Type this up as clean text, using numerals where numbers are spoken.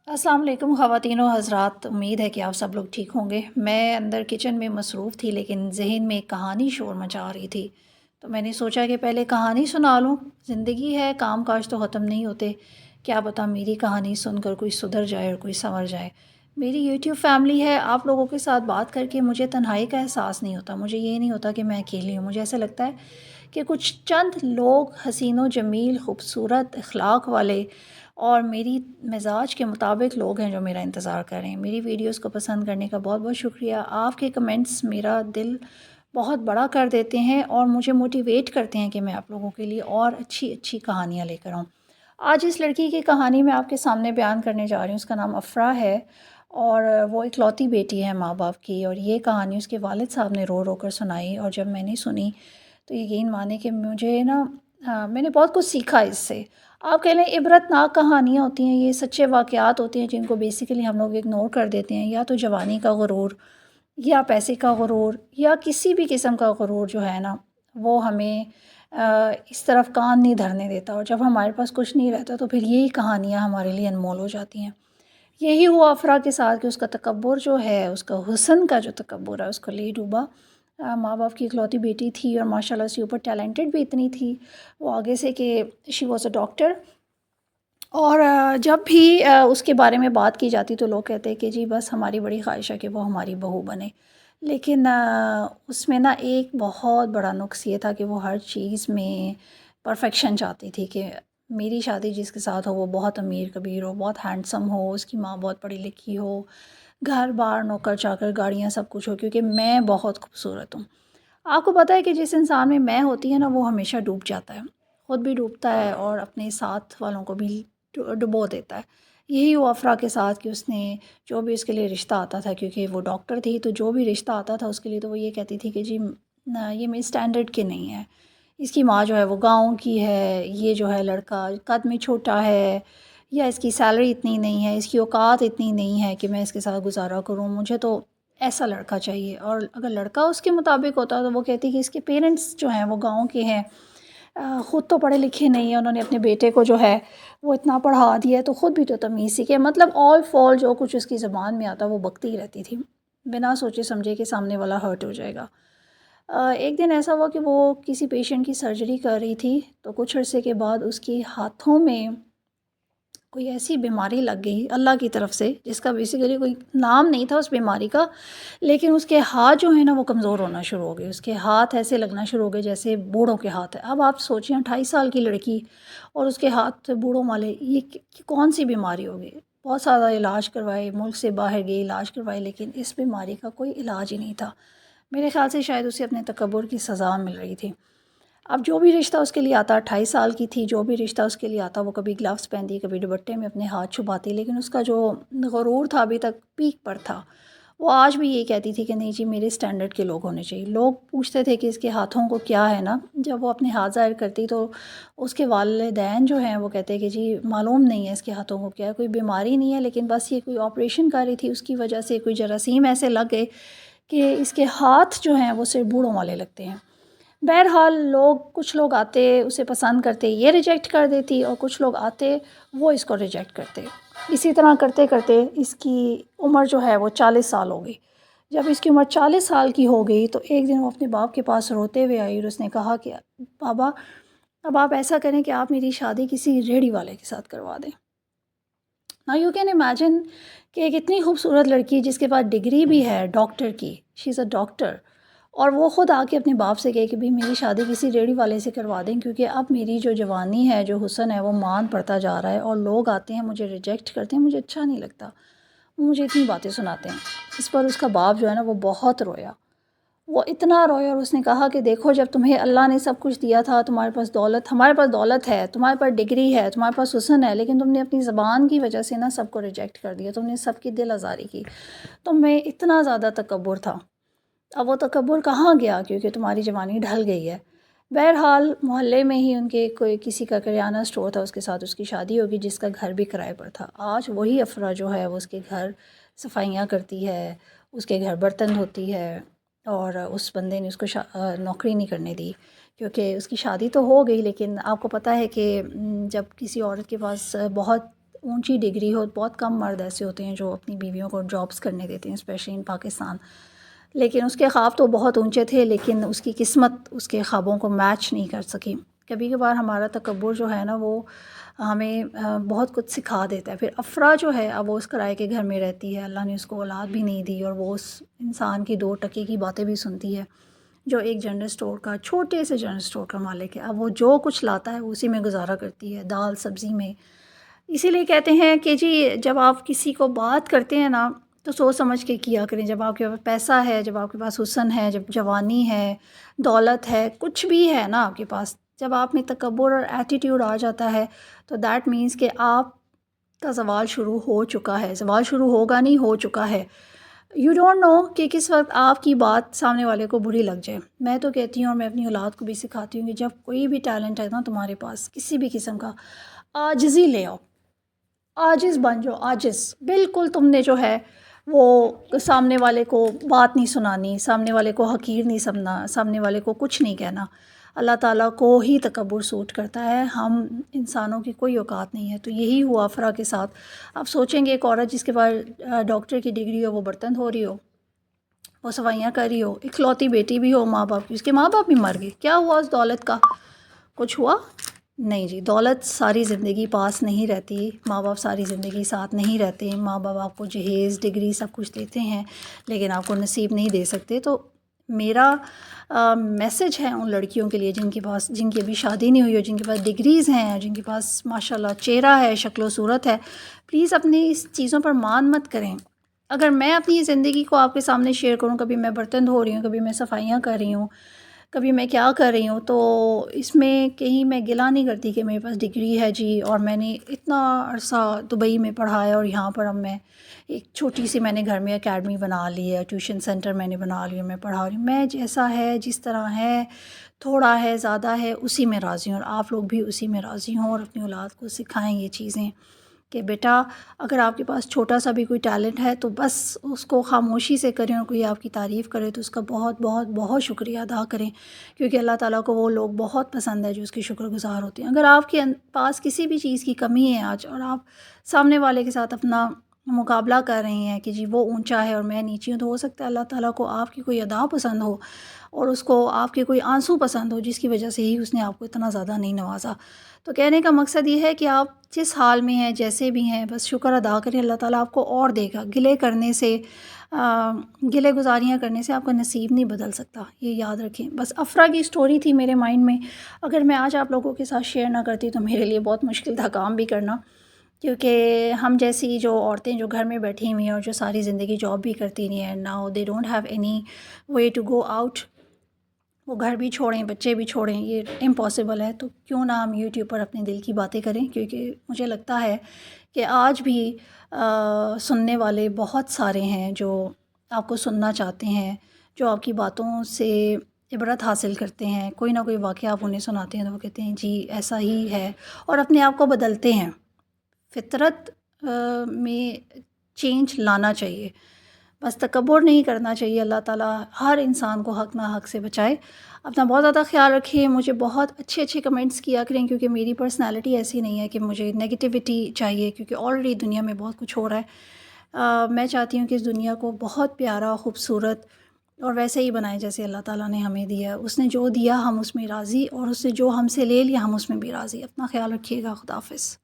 السلام علیکم خواتین و حضرات، امید ہے کہ آپ سب لوگ ٹھیک ہوں گے۔ میں اندر کچن میں مصروف تھی لیکن ذہن میں ایک کہانی شور مچا رہی تھی، تو میں نے سوچا کہ پہلے کہانی سنا لوں۔ زندگی ہے، کام کاج تو ختم نہیں ہوتے، کیا پتہ میری کہانی سن کر کوئی سدھر جائے اور کوئی سنور جائے۔ میری یوٹیوب فیملی ہے، آپ لوگوں کے ساتھ بات کر کے مجھے تنہائی کا احساس نہیں ہوتا، مجھے یہ نہیں ہوتا کہ میں اکیلی ہوں۔ مجھے ایسا لگتا ہے کہ کچھ چند لوگ حسین و جمیل، خوبصورت اخلاق والے اور میری مزاج کے مطابق لوگ ہیں جو میرا انتظار کر رہے ہیں۔ میری ویڈیوز کو پسند کرنے کا بہت بہت شکریہ۔ آپ کے کمنٹس میرا دل بہت بڑا کر دیتے ہیں اور مجھے موٹیویٹ کرتے ہیں کہ میں آپ لوگوں کے لیے اور اچھی اچھی کہانیاں لے کر آؤں۔ آج اس لڑکی کی کہانی میں آپ کے سامنے بیان کرنے جا رہی ہوں۔ اس کا نام افرا ہے اور وہ اکلوتی بیٹی ہے ماں باپ کی، اور یہ کہانی اس کے والد صاحب نے رو رو کر سنائی، اور جب میں نے سنی تو یقین مانے کہ مجھے میں نے بہت کچھ سیکھا اس سے۔ آپ کہہ لیں عبرت ناک کہانیاں ہوتی ہیں، یہ سچے واقعات ہوتے ہیں جن کو بیسیکلی ہم لوگ اگنور کر دیتے ہیں، یا تو جوانی کا غرور، یا پیسے کا غرور، یا کسی بھی قسم کا غرور جو ہے نا وہ ہمیں اس طرف کان نہیں دھرنے دیتا، اور جب ہمارے پاس کچھ نہیں رہتا تو پھر یہی کہانیاں ہمارے لیے انمول ہو جاتی ہیں۔ یہی ہوا افرا کے ساتھ کہ اس کا تکبر جو ہے، اس کا حسن کا جو تکبر ہے، اس کو لے ڈوبا۔ ماں باپ کی اکلوتی بیٹی تھی اور ماشاء اللہ اس کے اوپر ٹیلنٹڈ بھی اتنی تھی وہ آگے سے کہ شی واز اے ڈاکٹر۔ اور جب بھی اس کے بارے میں بات کی جاتی تو لوگ کہتے کہ جی بس ہماری بڑی خواہش ہے کہ وہ ہماری بہو بنے، لیکن اس میں ایک بہت بڑا نقص یہ تھا کہ وہ ہر چیز میں پرفیکشن چاہتی تھی کہ میری شادی جس کے ساتھ ہو وہ بہت امیر کبیر ہو، بہت ہینڈسم ہو، اس کی ماں بہت پڑھی لکھی ہو، گھر بار نوکر چاکر گاڑیاں سب کچھ ہو، کیونکہ میں بہت خوبصورت ہوں۔ آپ کو پتہ ہے کہ جس انسان میں ہوتی ہے نا وہ ہمیشہ ڈوب جاتا ہے، خود بھی ڈوبتا ہے اور اپنے ساتھ والوں کو بھی ڈبو دیتا ہے۔ یہی ہوا افرا کے ساتھ کہ اس نے جو بھی اس کے لیے رشتہ آتا تھا، کیونکہ وہ ڈاکٹر تھی تو جو بھی رشتہ آتا تھا اس کے لیے تو وہ یہ کہتی تھی کہ جی یہ میری اسٹینڈرڈ کے نہیں ہے، اس کی ماں جو ہے وہ گاؤں کی ہے، یہ جو ہے لڑکا قد میں چھوٹا ہے، یا اس کی سیلری اتنی نہیں ہے، اس کی اوقات اتنی نہیں ہے کہ میں اس کے ساتھ گزارا کروں، مجھے تو ایسا لڑکا چاہیے۔ اور اگر لڑکا اس کے مطابق ہوتا تو وہ کہتی کہ اس کے پیرنٹس جو ہیں وہ گاؤں کے ہیں، خود تو پڑھے لکھے نہیں ہیں، انہوں نے اپنے بیٹے کو جو ہے وہ اتنا پڑھا دیا ہے تو خود بھی تو تمیز سیکھے، مطلب آل فال جو کچھ اس کی زبان میں آتا وہ بکتی ہی رہتی تھی بنا سوچے سمجھے کہ سامنے والا ہرٹ ہو جائے گا۔ ایک دن ایسا ہوا کہ وہ کسی پیشنٹ کی سرجری کر رہی تھی تو کچھ عرصے کے بعد اس کے ہاتھوں میں کوئی ایسی بیماری لگ گئی اللہ کی طرف سے، جس کا بیسیکلی کوئی نام نہیں تھا اس بیماری کا، لیکن اس کے ہاتھ جو ہیں نا وہ کمزور ہونا شروع ہو گئے، اس کے ہاتھ ایسے لگنا شروع ہو گئے جیسے بوڑھوں کے ہاتھ ہیں۔ اب آپ سوچیں 28 سال کی لڑکی اور اس کے ہاتھ بوڑھوں والے، یہ کون سی بیماری ہوگی؟ بہت سارا علاج کروائے، ملک سے باہر گئی علاج کروائے، لیکن اس بیماری کا کوئی علاج ہی نہیں تھا۔ میرے خیال سے شاید اسے اپنے تکبر کی سزا مل رہی تھی۔ اب جو بھی رشتہ اس کے لیے آتا، 28 سال کی تھی، جو بھی رشتہ اس کے لیے آتا وہ کبھی گلوز پہنتی، کبھی دوپٹے میں اپنے ہاتھ چھپاتی، لیکن اس کا جو غرور تھا ابھی تک پیک پر تھا۔ وہ آج بھی یہ کہتی تھی کہ نہیں جی میرے اسٹینڈرڈ کے لوگ ہونے چاہیے۔ لوگ پوچھتے تھے کہ اس کے ہاتھوں کو کیا ہے نا، جب وہ اپنے ہاتھ ظاہر کرتی تو اس کے والدین جو ہیں وہ کہتے کہ جی معلوم نہیں ہے اس کے ہاتھوں کو کیا ہے، کوئی بیماری نہیں ہے، لیکن بس یہ کوئی آپریشن کر رہی تھی، اس کی وجہ سے کوئی جراثیم ایسے لگ گئے کہ اس کے ہاتھ جو ہیں وہ صرف بوڑھوں والے لگتے ہیں۔ بہرحال کچھ لوگ آتے اسے پسند کرتے، یہ ریجیکٹ کر دیتی، اور کچھ لوگ آتے وہ اس کو ریجیکٹ کرتے۔ اسی طرح کرتے کرتے اس کی عمر جو ہے وہ 40 سال ہو گئی۔ جب اس کی عمر 40 سال کی ہو گئی تو ایک دن وہ اپنے باپ کے پاس روتے ہوئے آئی اور اس نے کہا کہ بابا اب آپ ایسا کریں کہ آپ میری شادی کسی ریڑھی والے کے ساتھ کروا دیں۔ نا یو کین امیجن کہ ایک اتنی خوبصورت لڑکی جس کے پاس ڈگری بھی ہے ڈاکٹر کی، شی از اے ڈاکٹر، اور وہ خود آ کے اپنے باپ سے کہے کہ بھی میری شادی کسی ریڑھی والے سے کروا دیں، کیونکہ اب میری جو جوانی ہے، جو حسن ہے وہ مان پڑتا جا رہا ہے، اور لوگ آتے ہیں مجھے ریجیکٹ کرتے ہیں، مجھے اچھا نہیں لگتا، وہ مجھے اتنی باتیں سناتے ہیں۔ اس پر اس کا باپ جو ہے نا وہ بہت رویا، وہ اتنا رویا، اور اس نے کہا کہ دیکھو جب تمہیں اللہ نے سب کچھ دیا تھا، تمہارے پاس دولت، ہمارے پاس دولت ہے، تمہارے پاس ڈگری ہے، تمہارے پاس حسن ہے، لیکن تم نے اپنی زبان کی وجہ سے نا سب کو ریجیکٹ کر دیا، تم نے سب کی دل آزاری کی، تم میں اتنا زیادہ تکبر تھا۔ اب وہ تکبر کہاں گیا کیونکہ تمہاری جوانی ڈھل گئی ہے۔ بہرحال محلے میں ہی ان کے کوئی کسی کا کریانہ اسٹور تھا، اس کے ساتھ اس کی شادی ہوگی، جس کا گھر بھی کرائے پر تھا۔ آج وہی افرا جو ہے وہ اس کے گھر صفائیاں کرتی ہے، اس کے گھر برتن دھوتی ہے، اور اس بندے نے اس کو نوکری نہیں کرنے دی، کیونکہ اس کی شادی تو ہو گئی، لیکن آپ کو پتہ ہے کہ جب کسی عورت کے پاس بہت اونچی ڈگری ہو. بہت کم مرد ایسے ہوتے ہیں جو اپنی بیویوں کو جابس کرنے دیتے ہیں، اسپیشلی ان پاکستان. لیکن اس کے خواب تو بہت اونچے تھے، لیکن اس کی قسمت اس کے خوابوں کو میچ نہیں کر سکی. کبھی کبھار ہمارا تکبر جو ہے نا وہ ہمیں بہت کچھ سکھا دیتا ہے. پھر افرا جو ہے اب وہ اس کرائے کے گھر میں رہتی ہے، اللہ نے اس کو اولاد بھی نہیں دی، اور وہ اس انسان کی 2 ٹکے کی باتیں بھی سنتی ہے جو ایک جنرل اسٹور کا، چھوٹے سے جنرل اسٹور کا مالک ہے. اب وہ جو کچھ لاتا ہے اسی میں گزارا کرتی ہے، دال سبزی میں. اسی لیے کہتے ہیں کہ جی جب آپ کسی کو بات کرتے ہیں نا تو سوچ سمجھ کے کیا کریں. جب آپ کے پاس پیسہ ہے، جب آپ کے پاس حسن ہے، جب جوانی ہے، دولت ہے، کچھ بھی ہے نا آپ کے پاس، جب آپ میں تکبر اور ایٹیٹیوڈ آ جاتا ہے تو دیٹ مینس کہ آپ کا زوال شروع ہو چکا ہے. زوال شروع ہوگا نہیں، ہو چکا ہے. یو ڈونٹ نو کہ کس وقت آپ کی بات سامنے والے کو بری لگ جائے. میں تو کہتی ہوں اور میں اپنی اولاد کو بھی سکھاتی ہوں کہ جب کوئی بھی ٹیلنٹ ہے نا تمہارے پاس کسی بھی قسم کا، عاجزی لے آؤ، عاجز بن جاؤ. عاجز بالکل تم نے جو ہے وہ سامنے والے کو بات نہیں سنانی، سامنے والے کو حقیر نہیں سمجھنا، سامنے والے کو کچھ نہیں کہنا. اللہ تعالیٰ کو ہی تکبر سوٹ کرتا ہے، ہم انسانوں کی کوئی اوقات نہیں ہے. تو یہی ہوا افرا کے ساتھ. آپ سوچیں گے ایک عورت جس کے پاس ڈاکٹر کی ڈگری ہو، وہ برتن دھو رہی ہو، وہ صفائیاں کر رہی ہو، اکلوتی بیٹی بھی ہو ماں باپ کی، اس کے ماں باپ بھی مر گئے، کیا ہوا اس دولت کا؟ کچھ ہوا نہیں جی. دولت ساری زندگی پاس نہیں رہتی، ماں باپ ساری زندگی ساتھ نہیں رہتے. ماں باپ آپ کو جہیز، ڈگری سب کچھ دیتے ہیں لیکن آپ کو نصیب نہیں دے سکتے. تو میرا میسج ہے ان لڑکیوں کے لیے جن کی ابھی شادی نہیں ہوئی ہو، جن کے پاس ڈگریز ہیں، جن کے پاس ماشاءاللہ چہرہ ہے، شکل و صورت ہے، پلیز اپنی اس چیزوں پر مان مت کریں. اگر میں اپنی زندگی کو آپ کے سامنے شیئر کروں، کبھی میں برتن دھو رہی ہوں، کبھی میں صفائیاں کر رہی ہوں، کبھی میں کیا کر رہی ہوں، تو اس میں کہیں میں گلہ نہیں کرتی کہ میرے پاس ڈگری ہے جی، اور میں نے اتنا عرصہ دبئی میں پڑھا ہے اور یہاں پر اب میں ایک چھوٹی سی میں نے گھر میں اکیڈمی بنا لی ہے، ٹیوشن سینٹر میں نے بنا لیا، میں پڑھا رہی ہوں. میں جیسا ہے، جس طرح ہے، تھوڑا ہے، زیادہ ہے، اسی میں راضی ہوں، اور آپ لوگ بھی اسی میں راضی ہوں. اور اپنی اولاد کو سکھائیں یہ چیزیں کہ بیٹا اگر آپ کے پاس چھوٹا سا بھی کوئی ٹیلنٹ ہے تو بس اس کو خاموشی سے کریں، اور کوئی آپ کی تعریف کرے تو اس کا بہت بہت بہت شکریہ ادا کریں، کیونکہ اللہ تعالیٰ کو وہ لوگ بہت پسند ہے جو اس کے شکر گزار ہوتے ہیں. اگر آپ کے پاس کسی بھی چیز کی کمی ہے آج، اور آپ سامنے والے کے ساتھ اپنا مقابلہ کر رہی ہیں کہ جی وہ اونچا ہے اور میں نیچی ہوں، تو ہو سکتا ہے اللہ تعالیٰ کو آپ کی کوئی ادا پسند ہو اور اس کو آپ کے کوئی آنسو پسند ہو، جس کی وجہ سے ہی اس نے آپ کو اتنا زیادہ نہیں نوازا. تو کہنے کا مقصد یہ ہے کہ آپ جس حال میں ہیں، جیسے بھی ہیں، بس شکر ادا کریں. اللہ تعالیٰ آپ کو اور دے گا. گلے گزاریاں کرنے سے آپ کا نصیب نہیں بدل سکتا، یہ یاد رکھیں. بس افرا کی سٹوری تھی میرے مائنڈ میں. اگر میں آج آپ لوگوں کے ساتھ شیئر نہ کرتی تو میرے لیے بہت مشکل تھا کام بھی کرنا، کیونکہ ہم جیسی جو عورتیں جو گھر میں بیٹھی ہوئی ہیں اور جو ساری زندگی جاب بھی کرتی رہی ہیں، now they don't have any way to go out, وہ گھر بھی چھوڑیں، بچے بھی چھوڑیں، یہ امپاسبل ہے. تو کیوں نہ ہم یوٹیوب پر اپنے دل کی باتیں کریں، کیونکہ مجھے لگتا ہے کہ آج بھی سننے والے بہت سارے ہیں جو آپ کو سننا چاہتے ہیں، جو آپ کی باتوں سے عبرت حاصل کرتے ہیں. کوئی نہ کوئی واقعہ آپ انہیں سناتے ہیں تو وہ کہتے ہیں جی ایسا ہی ہے، اور اپنے آپ کو بدلتے ہیں. فطرت میں چینج لانا چاہیے، بس تکبر نہیں کرنا چاہیے. اللہ تعالیٰ ہر انسان کو حق نہ حق سے بچائے. اپنا بہت زیادہ خیال رکھیں. مجھے بہت اچھے اچھے کمنٹس کیا کریں، کیونکہ میری پرسنالٹی ایسی نہیں ہے کہ مجھے نگیٹیوٹی چاہیے، کیونکہ آلریڈی دنیا میں بہت کچھ ہو رہا ہے. میں چاہتی ہوں کہ اس دنیا کو بہت پیارا، خوبصورت اور ویسے ہی بنائے جیسے اللہ تعالیٰ نے ہمیں دیا. اس نے جو دیا ہم اس میں راضی، اور اس نے جو ہم سے لے لیا ہم اس میں بھی راضی. اپنا خیال رکھیے گا. خدا حافظ.